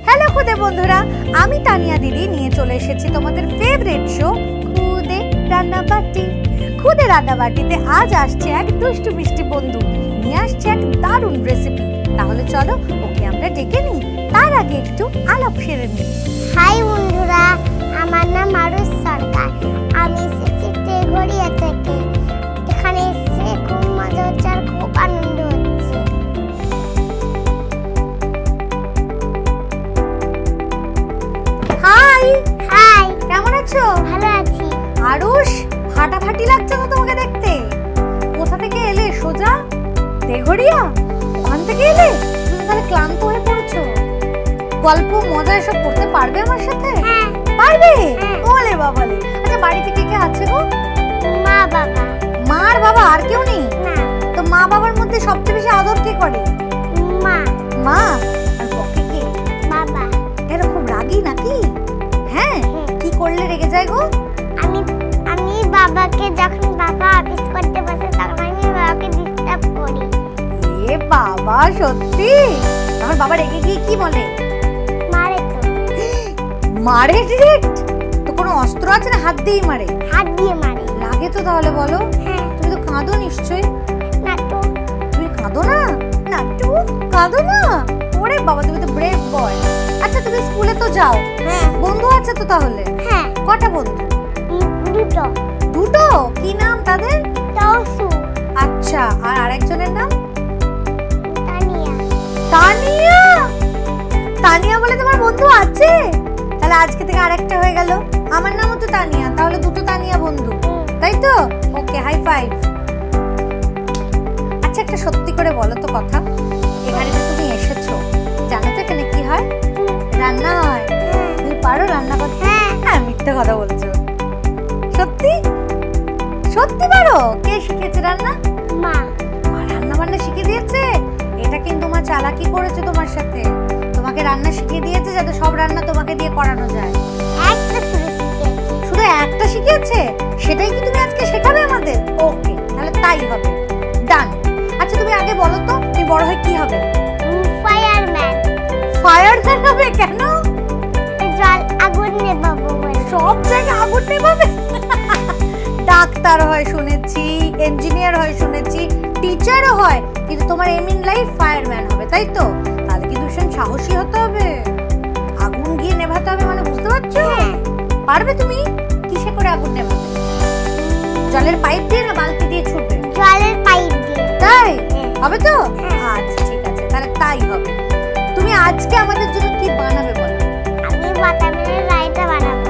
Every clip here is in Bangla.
হ্যালো খুদে বন্ধুরা, আমি তানিয়া দিদি নিয়ে চলে এসেছি তোমাদের ফেভারিট শো খুদে রান্নাবাটি। খুদে রান্নাবাটিতে আজ আসছে এক দুষ্টু মিষ্টি বন্ধু, নিয়ে আসছে এক দারুণ রেসিপি। তাহলে চলো ওকে আমরা ডেকে নিই, তার আগে একটু আলাপ সেরে নিই। হাই বন্ধুরা, আমার নাম আরুষ সরকার। আমি এসেছি তেঘড়িয়া থেকে। এখানে এসে খুব মজা হচ্ছে আর খুব আনন্দ হচ্ছে। হাই হাই, কেমন আছো? ভালো আছি। আরুষ, ফাটাফাটি লাগছে তো তোমাকে দেখতে। কোথা থেকে এলে? সোজা তেঘড়িয়া? ওখান থেকে এলে? তুমি তাহলে ক্লান্ত হয়ে পড়েছো। গল্প মজা এসব করতে পারবে আমার সাথে? হ্যাঁ। পারবে? ওলে বাবালে। আচ্ছা, বাড়িতে কে কে আছে গো? মা বাবা। মার বাবা আর কেউ নেই? না। তো মা বাবার মধ্যে সবচেয়ে বেশি আদর কে করে? মা। মা। আর বকে কে? বাবা। এরা খুব রাগী নাকি? হ্যাঁ। কি করলে রেগে যায় গো? আমি বাবাকে যখন বাবা অফিস করতে বসে তখন আমি বাবাকে ডিস্টার্ব করি। এ বাবা, সত্যি? আমার বাবা রেগে গিয়ে কি বলে? মারে তো। মারে ডিরেক্ট? তো কোনো অস্ত্র আছে না হাত দিয়েই মারে? হাত দিয়ে মারে। লাগে তো তাহলে বলো? হ্যাঁ। তুমি তো কাঁদো নিশ্চয়ই? না তো। তুমি কাঁদো না? না টু কাঁদো না? ওরে বাবা, তুমি তো ব্রেভ বয়। আচ্ছা, তুমি স্কুলে তো যাও? হ্যাঁ। বন্ধু আছে তো তাহলে? হ্যাঁ। কটা বন্ধু? দুটো। দুটো? কি নাম তাদের? তৌসু। আচ্ছা, আর আরেকজনের নাম? তানিয়া। তানিয়া? তানিয়া বলে তোমার বন্ধু আছে? তাহলে আজকে থেকে আরেকটা হয়ে গেল। আমার নামও তো তানিয়া, তাহলে দুটো তানিয়া বন্ধু, তাই তো? ওকে, হাই ফাইভ। আচ্ছা, একটা সত্যি করে বলো তো কথা, এখানে তো তুমি এসেছো, জানো তো এখানে কি হয়? রান্না হয়। তুমি পারো রান্না করতে? হ্যাঁ, মিথ্যে কথা বলছো। সত্যি? সত্যি পারো? কে শিখেছে রান্না? মা। মা রান্না বান্না শিখে দিয়েছে? এটা কিন্তু মা চালাকি করেছে তোমার সাথে। তোমাকে রান্না শিখিয়ে দিয়েছে যাতে সব রান্না তোমাকে দিয়ে করানো যায়। একটা শুরু শিখেছি। শুধু একটা শিখিয়েছে? সেটাই কি তুমি আজকে শেখাবে আমাদের? ওকে, তাহলে তাই হবে। ডান। আচ্ছা, তুমি আগে বলো তো তুমি বড় হয়ে কি হবে? ফায়ারম্যান। ফায়ারম্যান হবে? কেন? জল আগুন নেভাবো বলে। সব জায়গায় আগুন নেভাবে? ডাক্তার হয় শুনেছি, ইঞ্জিনিয়ার হয় শুনেছি, টিচারও হয়, কিন্তু তোমার এম ইন লাইফ ফায়ারম্যান হবে, তাই তো? তাহলে কি ভীষণ সাহসী হতে হবে, আগুন গিয়ে নেভাতে হবে, মানে বুঝতে পারছো? পারবে তুমি? কিসে করে আগুন নেভাবে? জলের পাইপ দিয়ে না বালতি দিয়ে ছুটবে? জলের পাইপ দিয়ে। তাই হবে তো? আচ্ছা, ঠিক আছে, তাহলে তাই হবে। তুমি আজকে আমাদের জন্য কি বানাবে বলো? আমি ওয়াটারমেলন রায়তা বানাবো।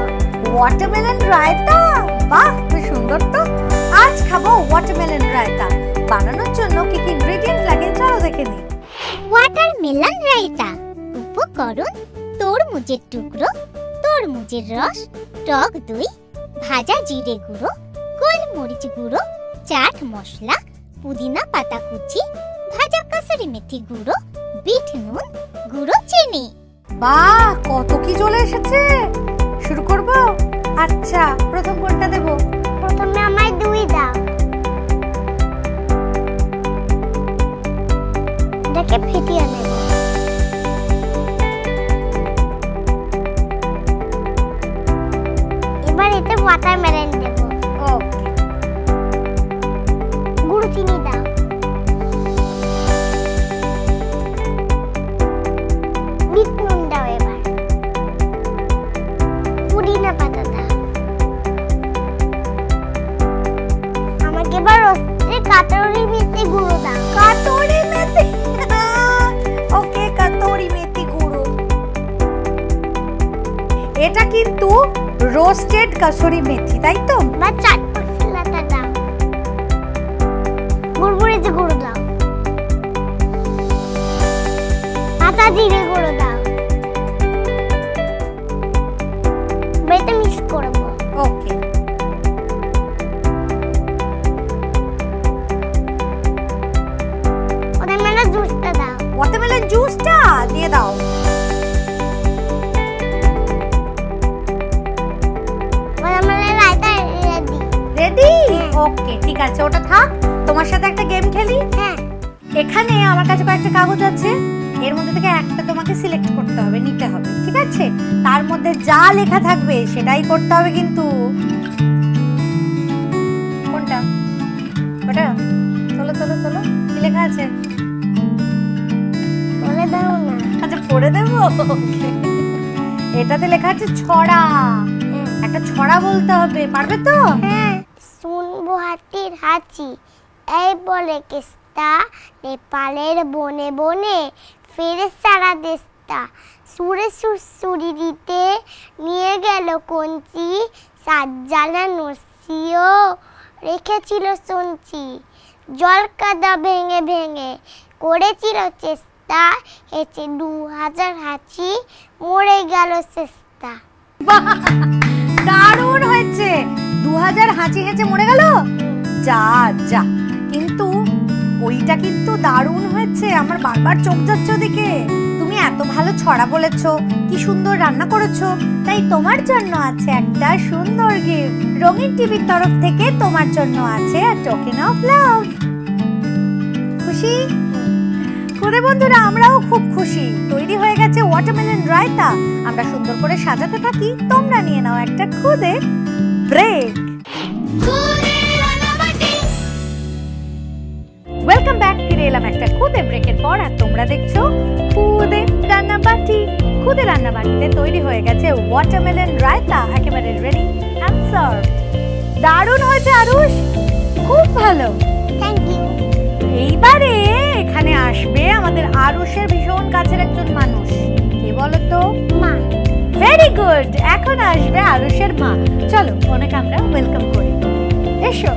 ওয়াটারমেলন রায়তা? বাহ, খুব সুন্দর তো। আজ খাবো ওয়াটারমেলন রায়তা। বানানোর জন্য কি কি ইনগ্রেডিয়েন্ট লাগে চলো দেখে নিই। ওয়াটারমেলন রায়তা উপকরণ: তরমুজের টুকরো, তরমুজের রস, টক দই, ভাজা জিরে গুঁড়ো, গোলমরিচ গুঁড়ো, চাট মশলা, পুদিনা পাতা কুচি, ভাজা কাসুরি মেথি গুঁড়ো, বিট নুন, গুঁড়ো চিনি। বাহ, কত কি চলে এসেছে। শুরু করব? আচ্ছা, প্রথম কোনটা দেব? প্রথমে আমায় দই দাও। এটাকে ফেটিয়ে নেব। এবার এতে ওয়াটারমেলন দেব। ওকে। গুঁড়ো চিনি দাও। বিট নুন দাও। এবার পুদিনা পাতা দাও। আমাকে এবার রোস্টে কাতরি মেথি গুঁড়ো দাও। কাতরি মেথি? ওকে, কাতরি মেথি গুঁড়ো। এটা কিন্তু রোস্টেড কাসুরি মেথি, তাই তো? বা চাট মশলাটা দাও। গোলমরিচ গুঁড়ো দাও। ভাজা জিরে গুঁড়ো দাও। বেটে মিক্স করব। ওকে। ওয়াটারমেলন জুসটা দাও। ওয়াটারমেলন জুসটা দিয়ে দাও। Watermelon raita ready. ওকে ঠিক আছে, ওটা থাক। তোমার সাথে একটা গেম খেলি। হ্যাঁ। এখানে আমার কাছে কয়েকটা কাগজ আছে, এর মধ্যে থেকে একটা তোমাকে সিলেক্ট করতে হবে, নিতে হবে, ঠিক আছে? তার মধ্যে যা লেখা থাকবে সেটাই করতে হবে কিন্তু। কোনটা? ওটা? চলো চলো চলো, কি লেখা আছে? বলে দাও না। আচ্ছা পড়ে দেবো। এটাতে লেখা আছে ছড়া। একটা ছড়া বলতে হবে, পারবে তো? হ্যাঁ। শুনবো হাতির হাঁচি, এই বলে কেস্তা, নেপালের বনে বনে ফেরে সারা দেশটা, সুরে সুরসুরি দিতে নিয়ে গেল কঞ্চি, সাজ্জানা নসিও রেখেছিল সঞ্চি, জল কাদা ভেঙে ভেঙে করেছিল চেষ্টা, হেঁচে 2000 হাঁচি মরে গেল চেষ্টা। দারুণ হয়েছে। 2000 হাঁচি হেঁচে মরে গেল। যা যা, কিন্তু ওইটা কিন্তু দারুণ হয়েছে, আমার বারবার চোখ যাচ্ছে ওদিকে। তুমি এত ভালো ছড়া বলেছো, কি সুন্দর রান্না করেছো, তাই তোমার জন্য আছে একটা সুন্দর গিফট। রঙিন টিভির তরফ থেকে তোমার জন্য আছে আ টোকেন অফ লাভ। খুশি? খুদে বন্ধুরা, আমরাও খুব খুশি। তৈরি হয়ে গেছে ওয়াটারমেলন রায়তা। আমরা সুন্দর করে সাজাতে থাকি, তোমরা নিয়ে নাও একটা খুদে ব্রেক। Welcome back. ফিরে এলাম একটা খুদে ব্রেকের পর, আর তোমরা দেখছো খুদে রান্নাবাটি। খুদে রান্নাবাটিতে তৈরি হয়ে গেছে ওয়াটারমেলন রায়তা, একেবারে রেডি এন্ড সার্ভড। দারুণ হয়েছে আরুষ, খুব ভালো। Thank you. এইবারে এখানে আসবে আমাদের আরুষের ভীষণ কাছের একজন মানুষ। কে বলো তো? মা। ভেরি গুড, এখন আসবে আরুষের মা। চলো ওনাকে আমরা ওয়েলকাম করি। এসো।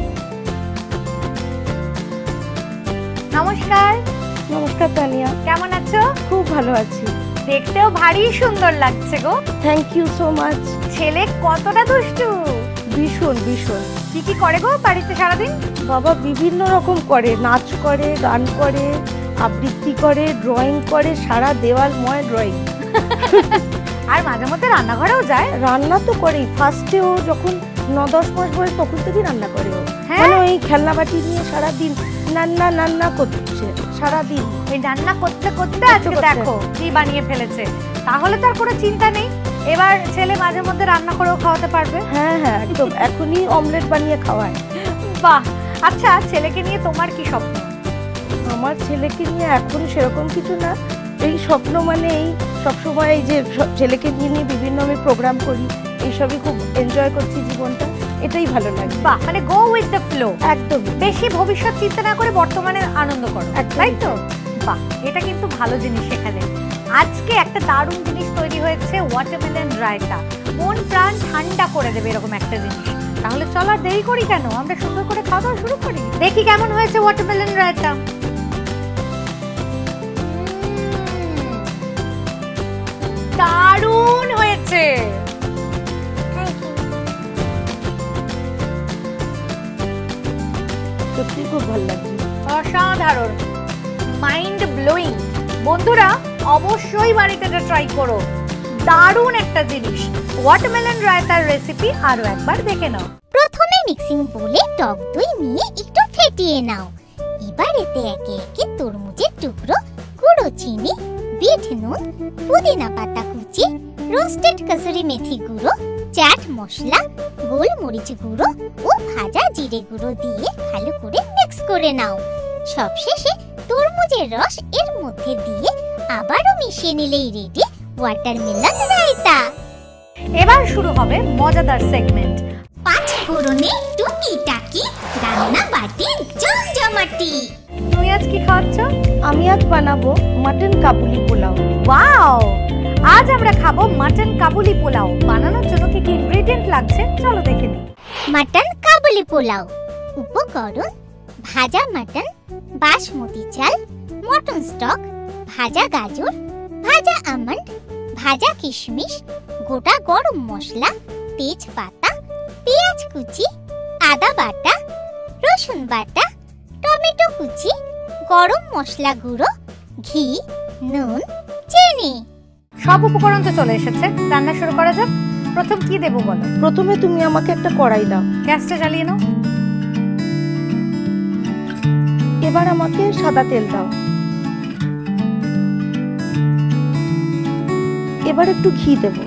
নমস্কার। নমস্কার তানিয়া, কেমন আছো? খুব ভালো আছি। দেখতেও ভারী সুন্দর লাগছে গো। Thank you so much. ছেলে কতটা দুষ্টু! ভীষণ ভীষণ। কি কি করে গো বাড়িতে সারাদিন? বাবা বিভিন্ন রকম করে, নাচ করে, গান করে, আবৃত্তি করে, ড্রয়িং করে, সারা দেওয়ালময় ড্রয়িং। আর মাঝে মধ্যে রান্নাঘরেও যায়। রান্না তো করেই, ফার্স্টে ও যখন 9-10 মাস বয়স তখন থেকেই রান্না করে ও। হ্যাঁ? মানে ওই খেলনা বাটি নিয়ে সারাদিন রান্না রান্না করছে সারাদিন। এই রান্না করতে করতে আজকে দেখো কি বানিয়ে ফেলেছে। তাহলে তো আর কোনো চিন্তা নেই, এবার ছেলে মাঝে মধ্যে রান্না করেও খাওয়াতে পারবে। হ্যাঁ হ্যাঁ একদম, এখনই অমলেট বানিয়ে খাওয়ায়। বাহ। আচ্ছা, ছেলেকে নিয়ে তোমার কি স্বপ্ন? আমার ছেলেকে নিয়ে এখন সেরকম কিছু না, এই স্বপ্ন মানে এই সবসময় এই যে ছেলেকে নিয়ে বিভিন্ন আমি প্রোগ্রাম করি, এইসবই খুব এনজয় করছি জীবনটা, এটাই ভালো লাগে। বাহ, মানে গো উইথ দ্য ফ্লো। একদম, বেশি ভবিষ্যৎ চিন্তা না করে বর্তমানে আনন্দ করো, একদমই তাই তো? বাহ, এটা কিন্তু ভালো জিনিস। এখানে আজকে একটা দারুণ জিনিস তৈরি হয়েছে, ওয়াটারমেলন রায়তা। মন প্রাণ ঠান্ডা করে দেবে এরকম একটা জিনিস। তাহলে চলো আর দেরি করি কেন, আমরা সুন্দর করে খাওয়া দাওয়া শুরু করি। দেখি কেমন হয়েছে ওয়াটারমেলন রায়তা। দারুণ হয়েছে। সত্যি খুব ভালো লাগছে, অসাধারণ, মাইন্ড ব্লোয়িং। বন্ধুরা অবশ্যই বাড়িতে এটা ট্রাই করো, দারুণ একটা জিনিস। ওয়াটারমেলন রায়তার রেসিপি আরো একবার দেখে নাও। প্রথমে মিক্সিং বোলে টক দই নিয়ে একটু ফেটিয়ে নাও। এবার এতে একে একে তরমুজের টুকরো, গুঁড়ো চিনি, বিট নুন, পুদিনা পাতা কুচি, রোস্টেড কসুরি মেথি গুঁড়ো, চাট মশলা, গোলমরিচ গুঁড়ো ও ভাজা জিরে গুঁড়ো দিয়ে ভালো করে মিক্স করে নাও। সবশেষে তরমুজের রস এর মধ্যে দিয়ে আবারও মিশিয়ে নিলেই রেডি ওয়াটারমেলন রায়তা। এবার শুরু হবে মজাদার সেগমেন্ট। 5 ফোড়নে টুকিটাকি রান্না বাটি জমজমাটি। তুমি আজ কি খাচ্ছ? আমি আজ বানাবো মাটন কাবুলি পোলাও। ওয়াও, আজ আমরা খাবো মাটন কাবুলি পোলাও। বানানোর জন্য কি কি ইনগ্রেডিয়েন্ট লাগছে চলো দেখে নিই। মাটন কাবুলি পোলাও। উপকরণ: ভাজা মাটন, বাসমতি চাল, মটন স্টক, ভাজা গাজর, ভাজা আমন্ড, ভাজা কিশমিশ, গোটা গরম মশলা, তেজপাতা, পেঁয়াজ কুচি, আদা বাটা, রসুন বাটা, টমেটো কুচি, গরম মশলা গুঁড়ো, ঘি, নুন, চিনি। সব উপকরণ তো চলে এসেছে, রান্না শুরু করা যাক। প্রথম কি দেবো বলো? প্রথমে তুমি আমাকে একটা কড়াই দাও। গ্যাসটা জ্বালিয়ে নাও। এবার আমাকে সাদা তেল দাও। এবার একটু ঘি দেব।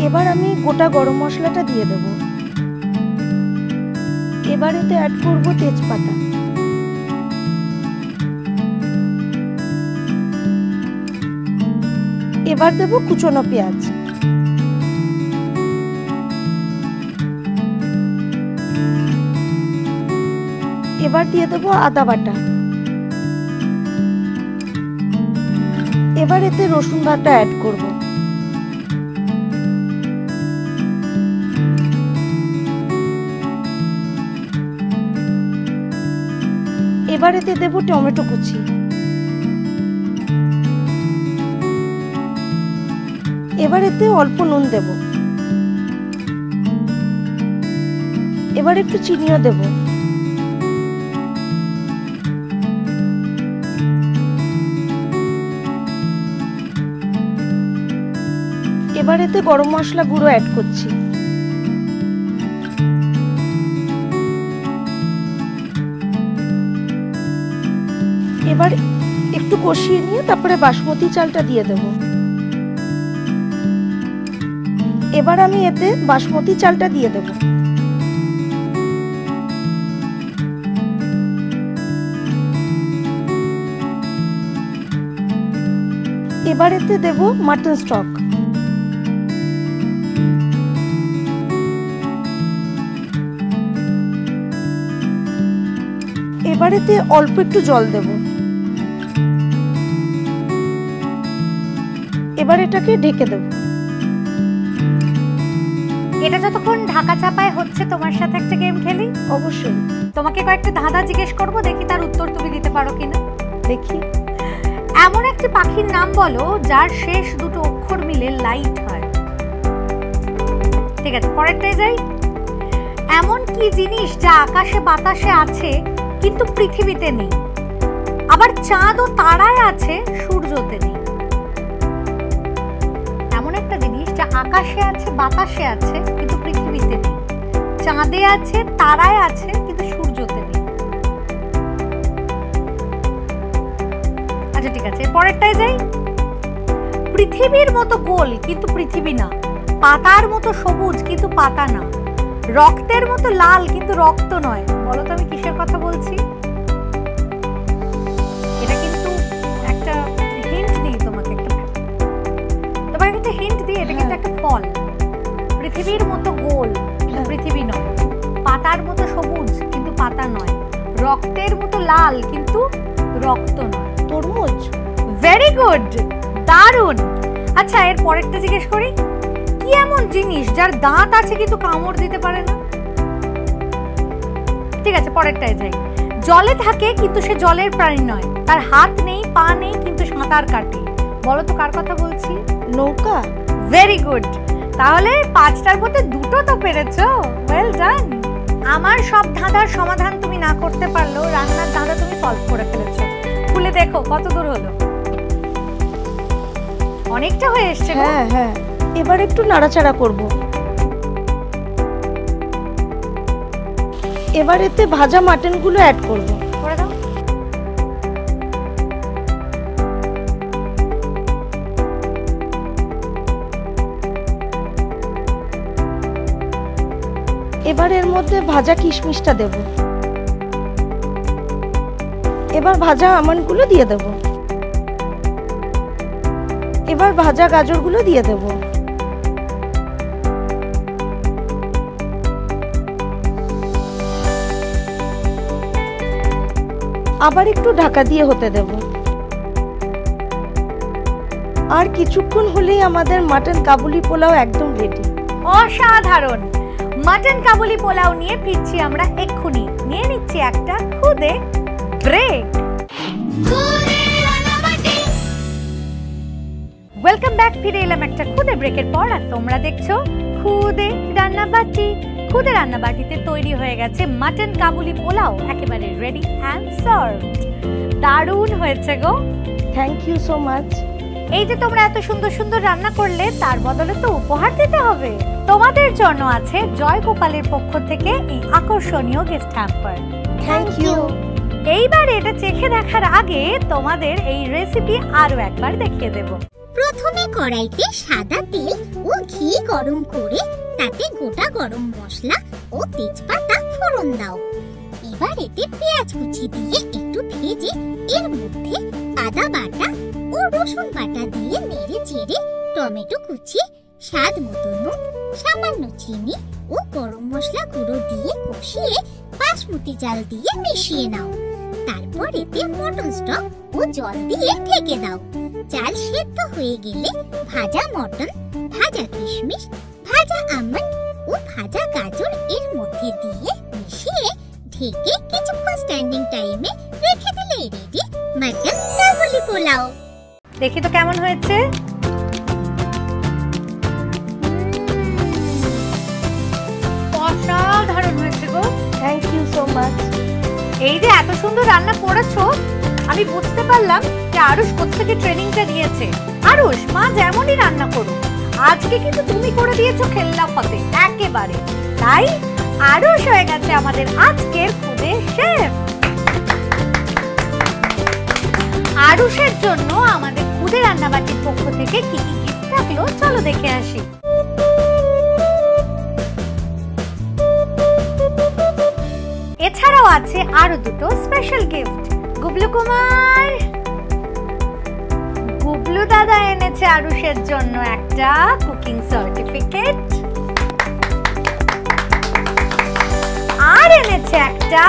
এবার আমি গোটা গরম মশলাটা দিয়ে দেব। এবার এতে অ্যাড করব তেজপাতা। এবার দেব কুচনো পেঁয়াজ। এবার দিয়ে দেব আদা বাটা। এবার এতে রসুন বাটা অ্যাড করব। এবার এতে দেব টমেটো কুচি। এবার এতে অল্প নুন দেব। এবার একটু চিনিও দেব। এবার এতে গরম মশলা গুঁড়ো অ্যাড করছি। এবার একটু কষিয়ে নিয়ে তারপরে বাসমতি চালটা দিয়ে দেব। এবার আমি এতে বাসমতি চালটা দিয়ে দেব। এবার এতে দেব মাটন স্টক। এবার এতে অল্প একটু জল দেব। এবার এটাকে ঢেকে দেব। এটা যতক্ষণ ঢাকা চাপায় হচ্ছে তোমার সাথে একটা গেম খেলি। অবশ্যই। তোমাকে কয়েকটা ধাঁধা জিজ্ঞেস করব, দেখি তার উত্তর তুমি দিতে পারো কিনা। দেখি। এমন একটি পাখির নাম বলো যার শেষ দুটো অক্ষর মিলে লাইট হয়। ঠিক আছে, পরেরটায় যাই। এমন কি জিনিস যা আকাশে বাতাসে আছে কিন্তু পৃথিবীতে নেই, আবার চাঁদ ও তারায় আছে সূর্যতে নেই। এমন একটা জিনিস যা আকাশে আছে বাতাসে আছে কিন্তু পৃথিবীতে নেই, চাঁদে আছে তারায় আছে কিন্তু সূর্যতে নেই। আচ্ছা ঠিক আছে, পরেরটায় যাই। পৃথিবীর মতো গোল কিন্তু পৃথিবী না, পাতার মতো সবুজ কিন্তু পাতা না, রক্তের মতো লাল কিন্তু রক্ত নয়। বলো তো আমি কিসের কথা বলছি? এটা কিন্তু একটা হিন্ট দিই তোমাকে, একটা হিন্ট দিই। এটা কিন্তু একটা ফল। পৃথিবীর মতো গোল কিন্তু পৃথিবী নয়, পাতার মতো সবুজ কিন্তু পাতা নয়, রক্তের মতো লাল কিন্তু রক্ত নয়। তরমুজ। ভেরি গুড, দারুণ। আচ্ছা এর পরেরটা জিজ্ঞেস করি। কি এমন জিনিস যার দাঁত আছে কিন্তু কামড় দিতে পারে না? ঠিক আছে, পরেরটায় যাই। জলে থাকে কিন্তু সে জলের প্রাণী নয়, তার হাত নেই পা নেই কিন্তু সাঁতার কাটে। বলো তো কার কথা বলছি? নৌকা। Very good. তাহলে 5টার মধ্যে 2টো তো পেরেছো। Well done. আমার সব ধাঁধার সমাধান তুমি না করতে পারলেও রান্নার ধাঁধা তুমি সলভ করে ফেলেছো। খুলে দেখো কত দূর হলো। অনেকটা হয়ে এসছে। হ্যাঁ হ্যাঁ। এবার একটু নাড়াচাড়া করব। এবার এতে ভাজা মাটনগুলো অ্যাড করব। করে দাও। এবার এর মধ্যে ভাজা কিশমিশটা দেব। এবার ভাজা আমন্ডগুলো দিয়ে দেব। এবার ভাজা গাজরগুলো দিয়ে দেব। আবার একটু ঢাকা দিয়ে হতে দেব। আর কিছুক্ষণ হলেই আমাদের মাটন কাবুলি পোলাও একদম রেডি। অসাধারণ। মাটন কাবুলি পোলাও নিয়ে ফিরছি আমরা এক্ষুনি। নিয়ে নিচ্ছি একটা খুদে ব্রেক। Welcome back. ফিরে এলাম একটা খুদে ব্রেকের পর, আর তোমরা দেখছো খুদে রান্নাবাটি। খুদে রান্নাবাটিতে তৈরি হয়ে গেছে মাটন কাবুলি পোলাও, একেবারে রেডি অ্যান্ড সার্ভড। দারুণ হয়েছে গো। Thank you so much. এই যে তোমরা এত সুন্দর সুন্দর রান্না করলে তার বদলে তো উপহার দিতে হবে। তোমাদের জন্য আছে জয় গোপালের পক্ষ থেকে এই আকর্ষণীয় গিফট হ্যাম্পার। Thank you. এইবার এটা চেখে দেখার আগে তোমাদের এই রেসিপি আরো একবার দেখিয়ে দেব। প্রথমে কড়াইতে সাদা তেল ও ঘি গরম করে তাতে গোটা গরম মশলা ও তেজপাতা ফোড়ন দাও। এবার এতে পেঁয়াজ কুচি দিয়ে একটু ভেজে এর মধ্যে আদা বাটা ও রসুন বাটা দিয়ে নেড়ে চেড়ে টমেটো কুচি, স্বাদ মতো নুন, সামান্য চিনি ও গরম মশলা গুঁড়ো দিয়ে কষিয়ে বাসমতি চাল দিয়ে মিশিয়ে নাও। তারপর এতে মটন স্টক ও জল দিয়ে ঢেকে দাও। চাল সেদ্ধ হয়ে গেলে ভাজা মটন, ভাজা কিশমিশ, ভাজা আমন্ড ও ভাজা গাজর এর মধ্যে দিয়ে মিশিয়ে ঢেকে কিছুক্ষণ স্ট্যান্ডিং টাইমে রেখে দিলে রেডি মটন কাবুলি পোলাও। দেখি তো কেমন হয়েছে। অসাধারণ হয়েছে গো। Thank you so much. এই যে এত সুন্দর রান্না করেছো, আমি বুঝতে পারলাম যে আরুষ কোত্থেকে ট্রেনিংটা নিয়েছে। আরুষ, মা যেমনই রান্না করো, আজকে কিন্তু তুমি করে দিয়েছো খেলনা ফতে একেবারে। তাই আরুষ হয়ে গেছে আমাদের আজকের খুদে শেফ। আরুষের জন্য আমাদের খুদে রান্নাবাটির পক্ষ থেকে কি কি গিফট থাকলো চলো দেখে আসি। এছাড়াও আছে আরো দুটো স্পেশাল গিফট। গুবলু কুমার, গুবলু দাদা এনেছে আরুষের জন্য একটা কুকিং সার্টিফিকেট, আর এনেছে একটা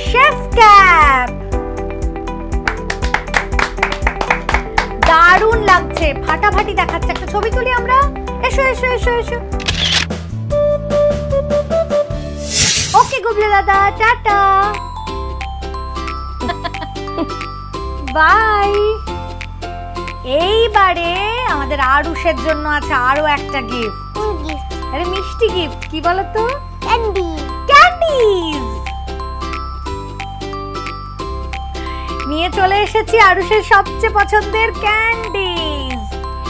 শেফ ক্যাপ। দারুণ লাগছে, ফাটাফাটি দেখাচ্ছে। একটা ছবি তুলি আমরা। এসো এসো এসো এসো। ওকে গুবলু দাদা, টাটা, বাই। এইবারে আমাদের আরুষের জন্য আছে আরো একটা গিফট। আরে মিষ্টি গিফট, কি বলতো? ক্যান্ডি। ক্যান্ডিজ নিয়ে চলে এসেছি, আরুষের সবচেয়ে পছন্দের ক্যান্ডিজ।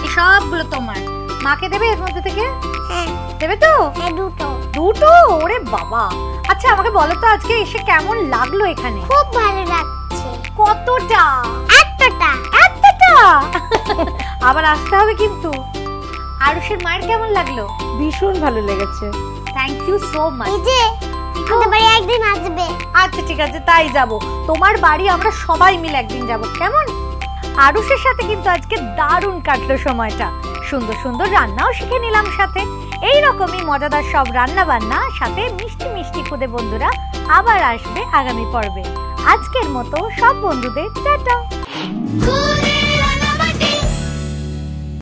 এই সবগুলো তোমার। মাকে দেবে এর মধ্যে থেকে? হ্যাঁ দেবে তো? হ্যাঁ, দুটো। দুটো? ওরে বাবা। আচ্ছা আমাকে বলো তো আজকে এসে কেমন লাগলো এখানে? খুব ভালো লাগছে। কতটা? এতটা। এতটা? আবার আসতে হবে কিন্তু। আরুষের মায়ের কেমন লাগলো? ভীষণ ভালো লেগেছে। Thank you so much. এই যে আমাদের বাড়ি একদিন আসবে। আচ্ছা ঠিক আছে, তাই যাব। তোমার বাড়ি আমরা সবাই মিলে একদিন যাব, কেমন? আরুষের সাথে কিন্তু আজকে দারুণ কাটলো সময়টা। সুন্দর সুন্দর রান্নাও শিখে নিলাম সাথে। এই রকমই মজাদার সব রান্না বান্না সাথে মিষ্টি মিষ্টি খুদে বন্ধুরা আবার আসবে আগামী পর্বে। আজকের মতো সব বন্ধুদের টাটা।